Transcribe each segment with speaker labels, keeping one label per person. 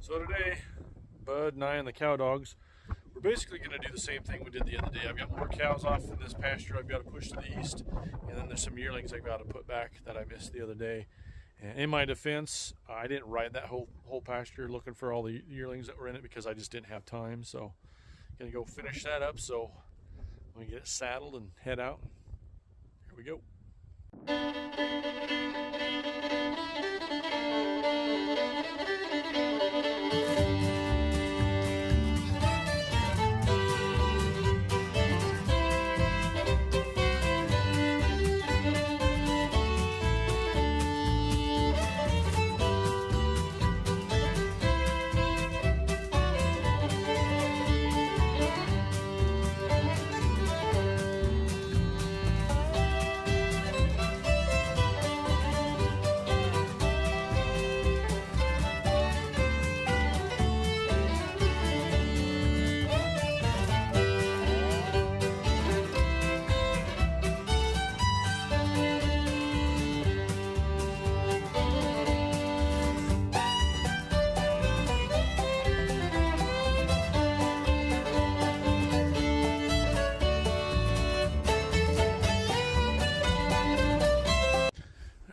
Speaker 1: So today, Bud and I and the cow dogs, we're basically going to do the same thing we did the other day. I've got more cows off in this pasture I've got to push to the east, and then there's some yearlings I've got to put back that I missed the other day. And in my defense, I didn't ride that whole pasture looking for all the yearlings that were in it because I just didn't have time. So I'm going to go finish that up so we can get it saddled and head out. Here we go.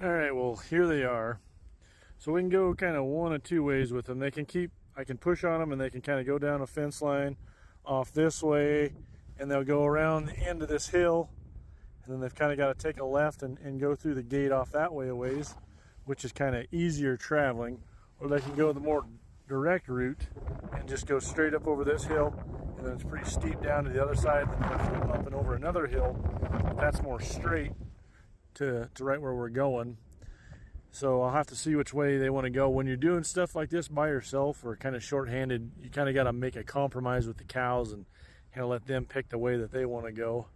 Speaker 1: Alright, well, here they are. So we can go kind of one of two ways with them. I can push on them and they can kind of go down a fence line off this way, and they'll go around the end of this hill, and then they've kind of got to take a left and go through the gate off that way a ways, which is kind of easier traveling. Or they can go the more direct route and just go straight up over this hill, and then it's pretty steep down to the other side, and then up and over another hill. That's more straight to right where we're going. So I'll have to see which way they want to go. When you're doing stuff like this by yourself or kind of short-handed, you kind of got to make a compromise with the cows and kind of let them pick the way that they want to go.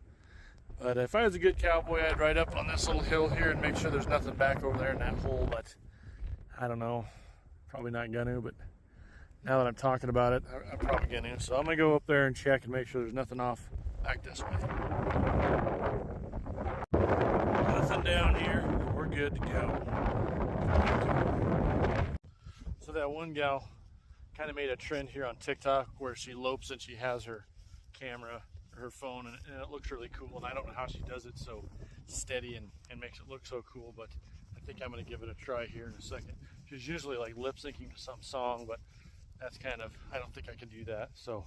Speaker 1: But if I was a good cowboy, I'd ride up on this little hill here and make sure there's nothing back over there in that hole. But I don't know, probably not gonna. But now that I'm talking about it, I'm probably gonna. So I'm gonna go up there and check and make sure there's nothing off back this way. Nothing down here. We're good to go. So that one gal kind of made a trend here on TikTok where she lopes and she has her camera or her phone, and it looks really cool. And I don't know how she does it so steady and makes it look so cool, but I think I'm going to give it a try here in a second. She's usually like lip syncing to some song, but that's kind of, I don't think I can do that. So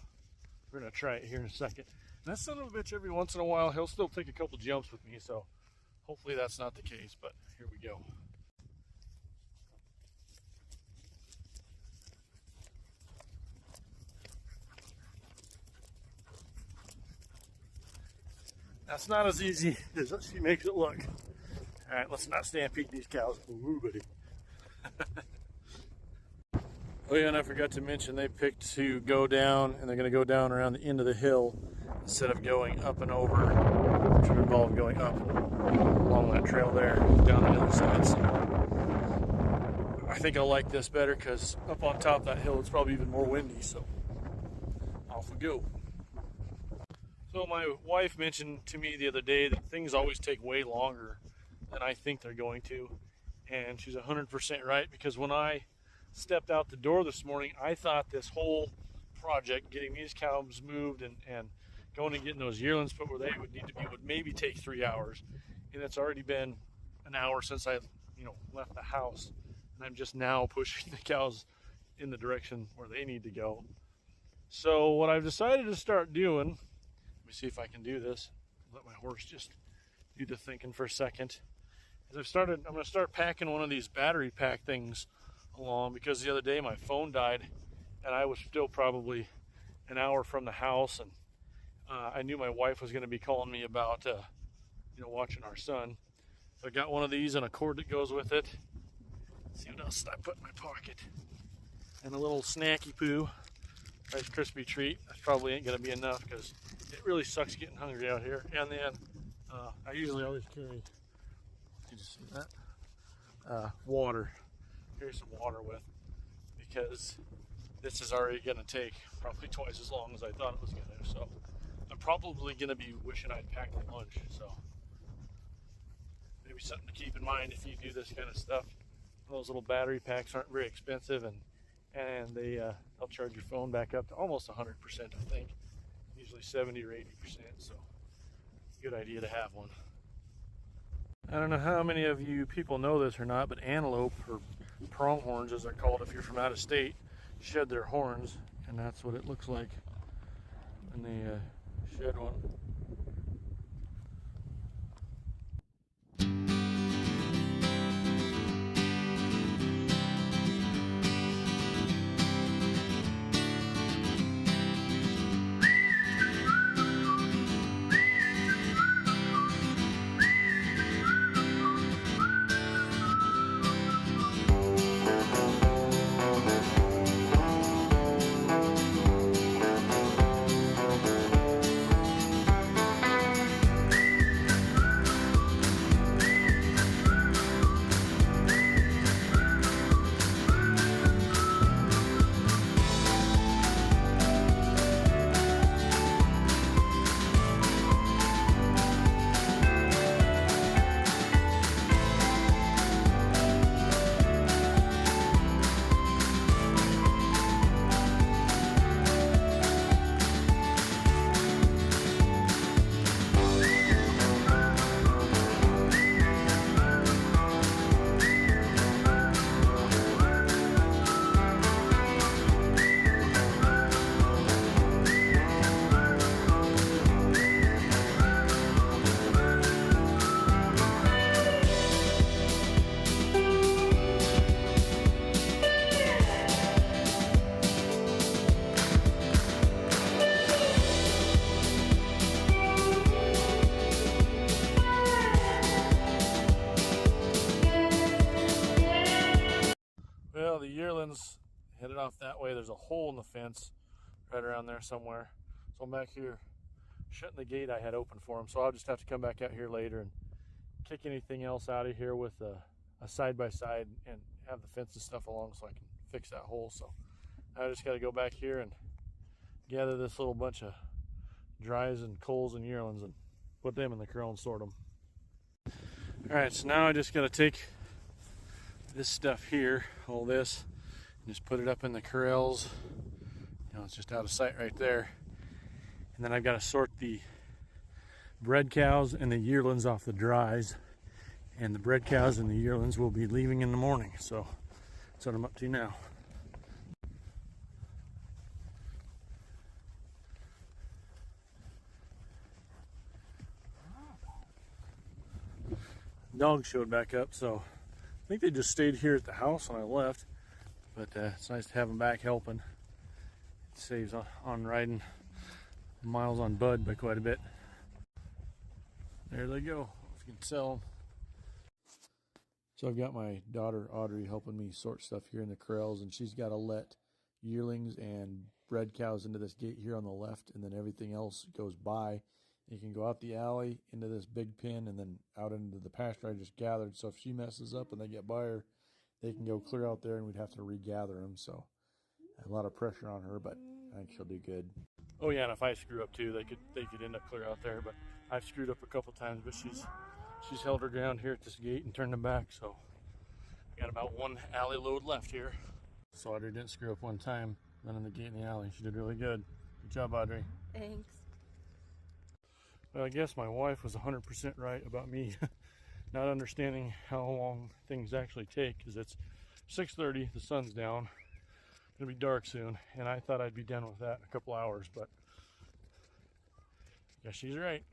Speaker 1: we're going to try it here in a second. And that son of a bitch, every once in a while, he'll still take a couple jumps with me. So hopefully that's not the case, but here we go. That's not as easy as she makes it look. All right, let's not stampede these cows. Ooh, buddy. Oh yeah, and I forgot to mention they picked to go down, and they're going to go down around the end of the hill instead of going up and over, which would involve going up along that trail there, down the other side. So I think I'll like this better because up on top of that hill it's probably even more windy. So off we go. So my wife mentioned to me the other day that things always take way longer than I think they're going to. And she's 100% right, because when I stepped out the door this morning, I thought this whole project, getting these cows moved and going and getting those yearlings put where they would need to be, would maybe take 3 hours. And it's already been an hour since I left the house. And I'm just now pushing the cows in the direction where they need to go. So what I've decided to start doing, let me see if I can do this. Let my horse just do the thinking for a second. I'm going to start packing one of these battery pack things along, because the other day my phone died and I was still probably an hour from the house, and I knew my wife was going to be calling me about watching our son. So I got one of these and a cord that goes with it. Let's see what else I put in my pocket. And a little snacky poo. Nice crispy treat. That probably ain't going to be enough because it really sucks getting hungry out here. And then I usually always carry, did you see that? Water. Carry some water with, because this is already going to take probably twice as long as I thought it was going to. So I'm probably going to be wishing I'd packed a lunch. So maybe something to keep in mind if you do this kind of stuff. Those little battery packs aren't very expensive, and and they'll charge your phone back up to almost 100%, I think. Usually 70 or 80%, so good idea to have one. I don't know how many of you people know this or not, but antelope, or pronghorns as they're called if you're from out of state, shed their horns, and that's what it looks like when they shed one. Well, the yearlings headed off that way. There's a hole in the fence right around there somewhere. So I'm back here shutting the gate I had open for them. So I'll just have to come back out here later and kick anything else out of here with a side-by-side and have the fence and stuff along so I can fix that hole. So I just got to go back here and gather this little bunch of dries and coals and yearlings and put them in the corral and sort them. All right, so now I just got to take this stuff here, all this, and just put it up in the corrals. You know, it's just out of sight right there. And then I've got to sort the bred cows and the yearlings off the dries. And the bred cows and the yearlings will be leaving in the morning. So that's what I'm up to now. Dogs showed back up, so I think they just stayed here at the house when I left, but it's nice to have them back helping. It saves on riding miles on Bud by quite a bit. There they go, if you can sell them. So I've got my daughter Audrey helping me sort stuff here in the corrals, and she's got to let yearlings and bred cows into this gate here on the left, and then everything else goes by. You can go out the alley into this big pen and then out into the pasture I just gathered. So if she messes up and they get by her, they can go clear out there and we'd have to regather them. So a lot of pressure on her, but I think she'll do good. Oh yeah, and if I screw up too, they could end up clear out there. But I've screwed up a couple times, but she's held her ground here at this gate and turned them back. So I got about one alley load left here. So Audrey didn't screw up one time running the gate in the alley. She did really good. Good job, Audrey.
Speaker 2: Thanks.
Speaker 1: Well, I guess my wife was 100% right about me not understanding how long things actually take, because it's 6:30, the sun's down, it'll be dark soon, and I thought I'd be done with that in a couple hours, but I guess she's right.